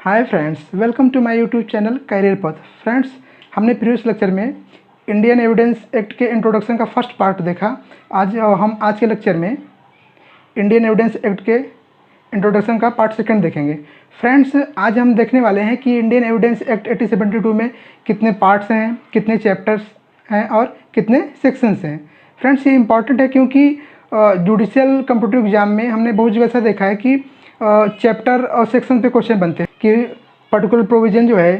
Hi friends, welcome to my YouTube channel career path. Friends, हमने previous lecture में Indian Evidence Act के introduction का first part देखा। हम आज के लेक्चर में इंडियन एविडेंस एक्ट के इंट्रोडक्शन का पार्ट सेकंड देखेंगे। फ्रेंड्स, आज हम देखने वाले हैं कि इंडियन एविडेंस एक्ट 1872 में कितने पार्ट्स हैं, कितने चैप्टर्स हैं और कितने सेक्शंस हैं। फ्रेंड्स, ये इंपॉर्टेंट है क्योंकि जुडिशियल कॉम्पिटिटिव एग्जाम में हमने बहुत जगह ऐसा देखा है कि चैप्टर और सेक्शन पे क्वेश्चन बनते हैं कि पर्टिकुलर प्रोविज़न जो है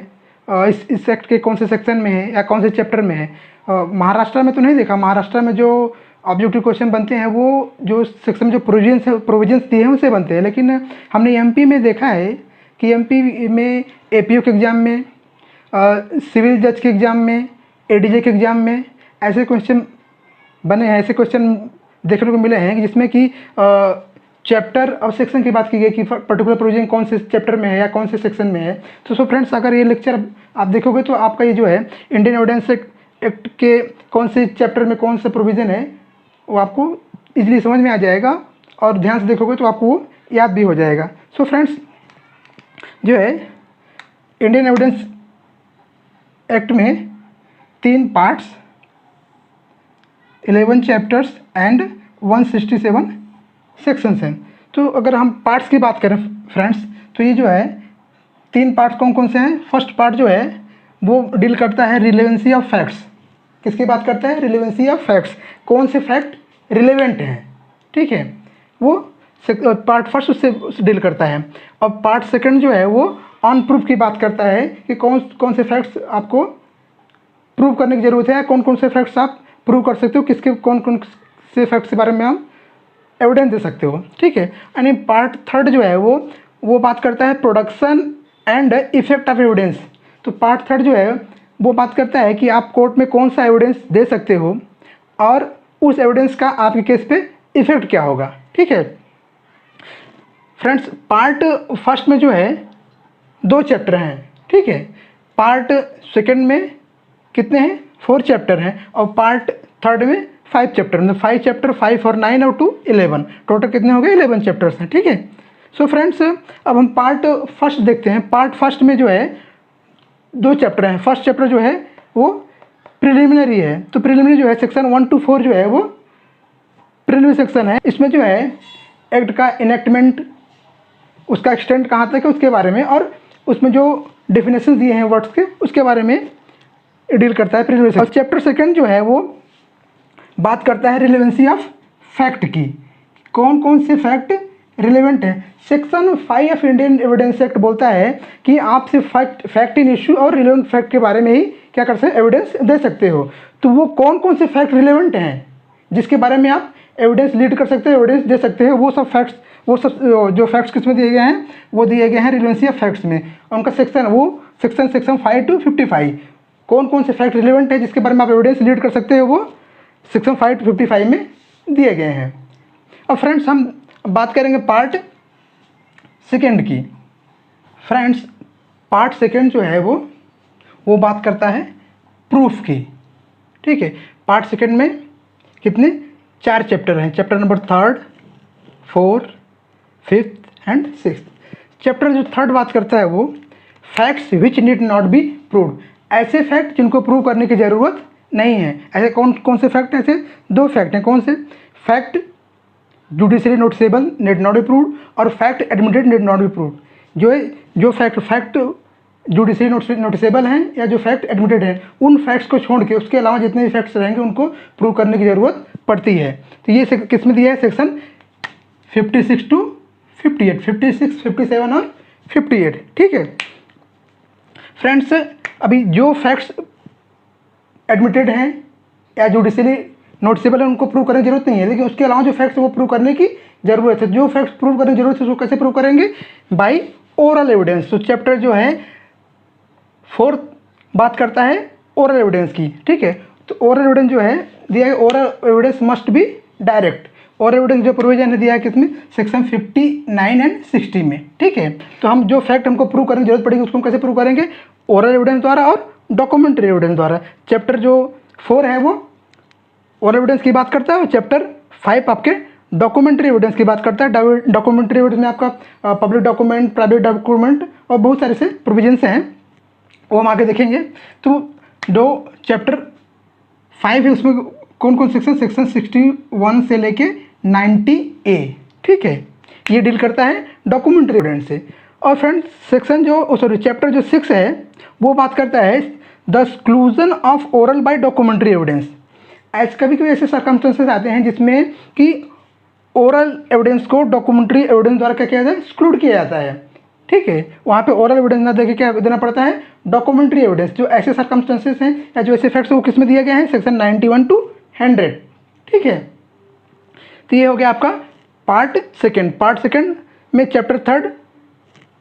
इस एक्ट के कौन से सेक्शन में है या कौन से चैप्टर में है। महाराष्ट्र में तो नहीं देखा। महाराष्ट्र में जो ऑब्जेक्टिव क्वेश्चन बनते हैं वो जो सेक्शन में जो प्रोविजंस दिए हैं उनसे बनते हैं, लेकिन हमने एमपी में देखा है कि एमपी में एपीओ के एग्ज़ाम में, सिविल जज के एग्ज़ाम में, एडीजे के एग्ज़ाम में ऐसे क्वेश्चन बने हैं, ऐसे क्वेश्चन देखने को मिले हैं जिसमें कि चैप्टर और सेक्शन की बात की गई कि पर्टिकुलर प्रोविजन कौन से चैप्टर में है या कौन से सेक्शन में है। तो सो फ्रेंड्स, अगर ये लेक्चर आप देखोगे तो आपका ये जो है इंडियन एविडेंस एक्ट के कौन से चैप्टर में कौन सा प्रोविज़न है वो आपको इजीली समझ में आ जाएगा और ध्यान से देखोगे तो आपको वो याद भी हो जाएगा। सो फ्रेंड्स, जो है इंडियन एविडेंस एक्ट में 3 पार्ट्स, 11 चैप्टर्स एंड 167 सेक्शंस हैं। तो अगर हम पार्ट्स की बात करें फ्रेंड्स, तो ये जो है 3 पार्ट्स कौन कौन से हैं। फर्स्ट पार्ट जो है वो डील करता है रिलेवेंसी ऑफ फैक्ट्स। किसकी बात करता है? Relevancy of facts. कौन से फैक्ट रिलेवेंट हैं, ठीक है, वो पार्ट फर्स्ट उससे डील करता है। और पार्ट सेकंड जो है वो ऑन प्रूफ की बात करता है कि कौन कौन से फैक्ट्स आपको प्रूव करने की ज़रूरत है, कौन कौन से फैक्ट्स आप प्रूव कर सकते हो, किसके कौन कौन से फैक्ट्स के बारे में हम एविडेंस दे सकते हो, ठीक है। यानी पार्ट थर्ड जो है वो बात करता है production and effect of evidence. तो पार्ट थर्ड जो है वो बात करता है कि आप कोर्ट में कौन सा एविडेंस दे सकते हो और उस एविडेंस का आपके केस पे इफेक्ट क्या होगा, ठीक है। फ्रेंड्स, पार्ट फर्स्ट में जो है 2 चैप्टर हैं, ठीक है। पार्ट सेकंड में कितने हैं? 4 चैप्टर हैं और पार्ट थर्ड में 5 चैप्टर, मतलब 5 चैप्टर, 5 और 9 और 2 11, टोटल कितने हो गए? 11 चैप्टर्स हैं, ठीक है। सो फ्रेंड्स, अब हम पार्ट फर्स्ट देखते हैं। पार्ट फर्स्ट में जो है 2 चैप्टर हैं। फर्स्ट चैप्टर जो है वो प्रिलिमिनरी है। तो प्रिलिमिनरी जो है सेक्शन 1 to 4 जो है वो प्रिलिमिनरी सेक्शन है। इसमें जो है एक्ट का इनेक्टमेंट, उसका एक्सटेंट कहाँ तक है उसके बारे में, और उसमें जो डेफिनेशन दिए हैं वर्ड्स के उसके बारे में डील करता है प्रिलिमिनरी सेक्शन। और चैप्टर सेकंड जो है वो बात करता है रिलेवेंसी ऑफ फैक्ट की, कौन कौन से फैक्ट रिलेवेंट है। Section 5 of Indian Evidence act बोलता है कि आप सिर्फ फैक्ट इन इशू और रिलेवेंट फैक्ट के बारे में ही क्या कर सकते, एविडेंस दे सकते हो। तो वो कौन कौन से फैक्ट रिलेवेंट हैं जिसके बारे में आप एविडेंस लीड कर सकते हो, एविडेंस दे सकते हो, वो सब फैक्ट्स, वो सब जो फैक्ट्स किसमें दिए गए हैं, वो दिए गए हैं रिलेवेंसी ऑफ फैक्ट्स में। उनका सेक्शन वो सेक्शन 5 to 55, कौन कौन से फैक्ट रिलेवेंट है जिसके बारे में आप एविडेंस लीड कर सकते हो, वो सेक्शन 5 to 55 में दिए गए हैं। अब फ्रेंड्स, हम बात करेंगे पार्ट सेकेंड की। फ्रेंड्स, पार्ट सेकेंड जो है वो बात करता है प्रूफ की, ठीक है। पार्ट सेकेंड में कितने? 4 चैप्टर हैं। Chapter number 3, 4, 5 and 6। चैप्टर जो थर्ड बात करता है वो facts which need not be proved. ऐसे फैक्ट जिनको प्रूव करने की ज़रूरत नहीं है। ऐसे कौन कौन से फैक्ट हैं? ऐसे 2 फैक्ट हैं। कौन से? Fact judicially noticeable need not be proved और fact admitted need not be proved. जो फैक्ट जुडिशली नोटिसेबल हैं या जो फैक्ट एडमिटेड हैं, उन फैक्ट्स को छोड़ के उसके अलावा जितने भी फैक्ट्स रहेंगे उनको प्रूव करने की ज़रूरत पड़ती है। तो ये किस में दिया है? सेक्शन 56 to 58, 56, 57 और 58, ठीक है। फ्रेंड्स, अभी जो फैक्ट्स एडमिटेड हैं या जुडिशली नोटिसेबल है उनको प्रूव करने की जरूरत नहीं है, लेकिन उसके अलावा जो फैक्ट्स वो प्रूव करने की ज़रूरत है। जो फैक्ट्स प्रूव करने की जरूरत है उसको कैसे प्रूव करेंगे? By oral evidence. तो चैप्टर जो है 4 बात करता है ओरल एविडेंस की, ठीक है। तो ओरल एविडेंस जो है दिया है, oral evidence must be direct. Oral evidence जो प्रोविजन है दिया है किसमें? सेक्शन 59 एंड 60 में, ठीक है। तो हम जो फैक्ट हमको प्रूव करने की जरूरत पड़ेगी उसको हम कैसे प्रूव करेंगे? ओरल एविडेंस द्वारा और डॉक्यूमेंट्री एविडेंस द्वारा। चैप्टर जो 4 है वो ओरल एविडेंस की बात करता है और चैप्टर 5 आपके डॉक्यूमेंट्री एविडेंस की बात करता है। डॉक्यूमेंट्री एविडेंस में आपका पब्लिक डॉक्यूमेंट, प्राइवेट डॉक्यूमेंट और बहुत सारे से प्रोविजंस हैं, वो हम आगे देखेंगे। तो जो चैप्टर 5 है उसमें कौन कौन सेक्शन, सेक्शन 61 से लेके 90A, ठीक है, ये डील करता है डॉक्यूमेंट्री एविडेंस से। और फ्रेंड्स सेक्शन चैप्टर जो 6 है वो बात करता है the exclusion of oral by documentary evidence. कभी कभी ऐसे सर्कमस्टेंसेस आते हैं जिसमें कि ओरल एविडेंस को डॉक्यूमेंट्री एविडेंस द्वारा क्या किया जाता है, एक्सक्लूड किया जाता है, ठीक है। वहाँ पे ओरल एविडेंस ना देके क्या देना पड़ता है, डॉक्यूमेंट्री एविडेंस। जो ऐसे सर्कमस्टेंसेस हैं या जो ऐसे फैक्ट्स वो किस में दिया गया है, सेक्शन 91 to 100, ठीक है। तो ये हो गया आपका पार्ट सेकंड में चैप्टर 3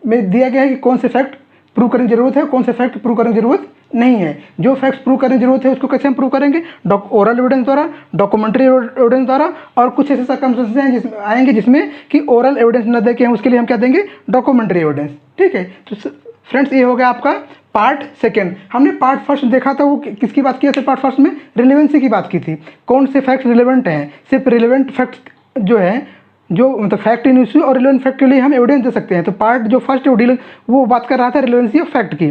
में दिया गया है कि कौन से फैक्ट प्रूव करने की जरूरत है, कौन से फैक्ट प्रूव करने की जरूरत नहीं है। जो फैक्ट्स प्रूव करने की जरूरत है उसको कैसे हम प्रूव करेंगे, ओरल एविडेंस द्वारा, डॉक्यूमेंट्री एविडेंस द्वारा, और कुछ ऐसे सर्कमस्टेंसेस हैं जिसमें आएंगे जिसमें कि ओरल एविडेंस न देके हम उसके लिए हम क्या देंगे, डॉक्यूमेंट्री एविडेंस, ठीक है। तो फ्रेंड्स ये हो गया आपका पार्ट सेकंड। हमने पार्ट फर्स्ट देखा था, वो किसकी बात की थी, पार्ट फर्स्ट में रिलेवेंसी की बात की थी, कौन से फैक्ट्स रिलेवेंट हैं। सिर्फ रिलेवेंट फैक्ट्स जो है, जो मतलब फैक्ट इन इशू और रिलेवेंट फैक्ट के लिए हम एविडेंस दे सकते हैं। तो पार्ट जो फर्स्ट है वो बात कर रहा था रिलेवेंसी ऑफ फैक्ट की।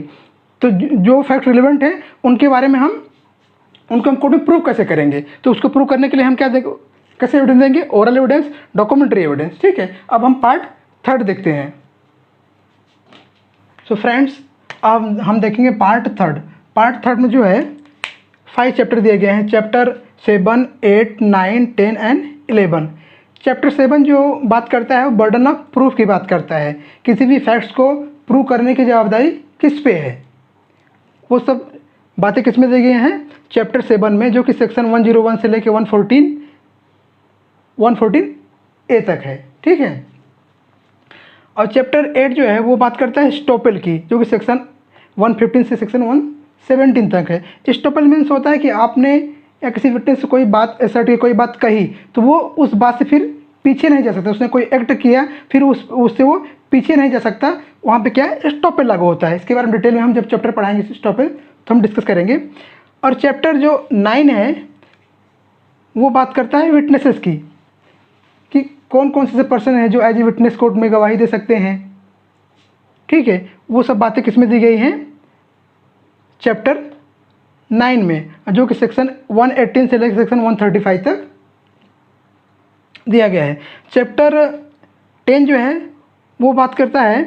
तो जो फैक्ट रिलेवेंट है उनके बारे में उनको हम कोर्ट में प्रूव कैसे करेंगे, तो उसको प्रूव करने के लिए हम क्या कैसे एविडेंस देंगे, ओरल एविडेंस, डॉक्यूमेंट्री एविडेंस, ठीक है। अब हम पार्ट थर्ड देखते हैं। सो फ्रेंड्स अब हम देखेंगे पार्ट थर्ड में जो है 5 चैप्टर दिए गए हैं, चैप्टर 7, 8, 9, 10 एंड 11। चैप्टर 7 जो बात करता है वो बर्डन ऑफ प्रूफ की बात करता है, किसी भी फैक्ट्स को प्रूव करने की जवाबदारी किस पे है। वो सब बातें किस में दी गई हैं, चैप्टर 7 में, जो कि सेक्शन 101 से लेके 114A तक है, ठीक है। और चैप्टर 8 जो है वो बात करता है स्टॉपेल की, जो कि सेक्शन 115 से सेक्शन 117 तक है। स्टॉपेल मीन्स होता है कि आपने या किसी विटनेस से कोई बात असर्ट की, कोई बात कही, तो वो उस बात से फिर पीछे नहीं जा सकता। उसने कोई एक्ट किया फिर उससे वो पीछे नहीं जा सकता, वहाँ पे क्या है, स्टॉपेल लागू होता है। इसके बारे में डिटेल में हम जब चैप्टर पढ़ाएंगे स्टॉपेल तो हम डिस्कस करेंगे। और चैप्टर जो 9 है वो बात करता है विटनेसेस की, कि कौन कौन से पर्सन हैं जो एज ए विटनेस कोर्ट में गवाही दे सकते हैं, ठीक है। वो सब बातें किस में दी गई हैं, चैप्टर 9 में, जो कि सेक्शन 118 से लेकर सेक्शन 135 तक दिया गया है। चैप्टर 10 जो है वो बात करता है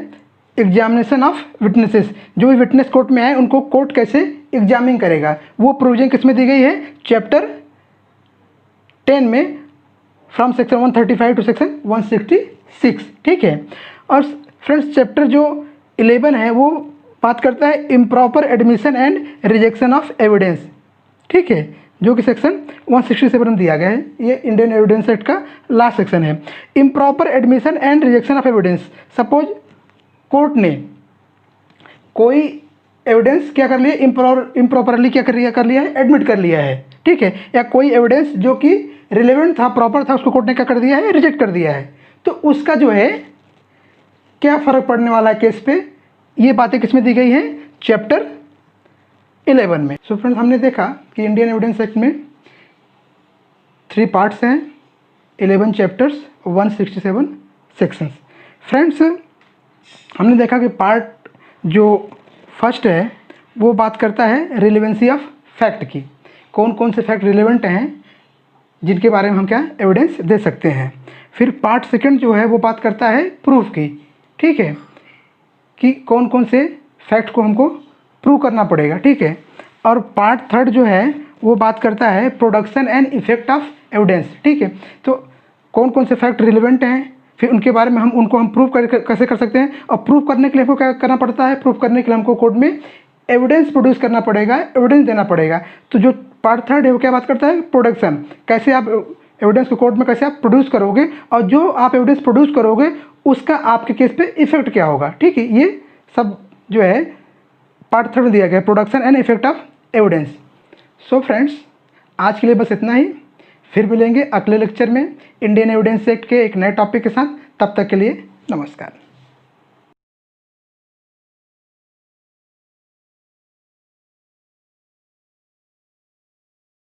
एग्जामिनेशन ऑफ विटनेसेस, जो भी विटनेस कोर्ट में आए उनको कोर्ट कैसे एग्जामिन करेगा, वो प्रोविजन किस में दी गई है, चैप्टर 10 में, फ्रॉम सेक्शन 135 टू सेक्शन 166, ठीक है। और फ्रेंड्स चैप्टर जो 11 है वो बात करता है improper admission and rejection of evidence, ठीक है, जो कि सेक्शन 167 में दिया गया है। ये इंडियन एविडेंस एक्ट का लास्ट सेक्शन है। Improper admission and rejection of evidence, suppose court ने कोई एविडेंस क्या कर लिया, इम्प्रॉपरली क्या कर लिया है, एडमिट कर लिया है, ठीक है, या कोई एविडेंस जो कि रिलेवेंट था, प्रॉपर था, उसको कोर्ट ने क्या कर दिया है, रिजेक्ट कर दिया है, तो उसका जो है क्या फ़र्क पड़ने वाला है केस पे, ये बातें किस में दी गई हैं, चैप्टर 11 में। सो फ्रेंड्स हमने देखा कि इंडियन एविडेंस एक्ट में 3 पार्ट्स हैं, 11 चैप्टर्स, 167 सेक्शंस। फ्रेंड्स हमने देखा कि पार्ट जो फर्स्ट है वो बात करता है रिलेवेंसी ऑफ फैक्ट की, कौन कौन से फैक्ट रिलेवेंट हैं जिनके बारे में हम क्या एविडेंस दे सकते हैं। फिर पार्ट सेकंड जो है वो बात करता है प्रूफ की, ठीक है, कि कौन कौन से फैक्ट को हमको प्रूव करना पड़ेगा, ठीक है। और पार्ट थर्ड जो है वो बात करता है production and effect of evidence, ठीक है। तो कौन कौन से फैक्ट रिलेवेंट हैं, फिर उनके बारे में उनको हम प्रूव कैसे कर सकते हैं, और प्रूव करने के लिए हमको क्या करना पड़ता है, प्रूव करने के लिए हमको कोर्ट में एविडेंस प्रोड्यूस करना पड़ेगा, एविडेंस देना पड़ेगा। तो जो पार्ट थर्ड है वो क्या बात करता है, प्रोडक्शन, कैसे आप एविडेंस को कोर्ट में कैसे आप प्रोड्यूस करोगे, और जो आप एविडेंस प्रोड्यूस करोगे उसका आपके केस पे इफेक्ट क्या होगा, ठीक है। ये सब जो है पार्ट थर्ड में दिया गया, production and effect of evidence. So friends आज के लिए बस इतना ही, फिर मिलेंगे अगले लेक्चर में इंडियन एविडेंस एक्ट के एक नए टॉपिक के साथ। तब तक के लिए नमस्कार।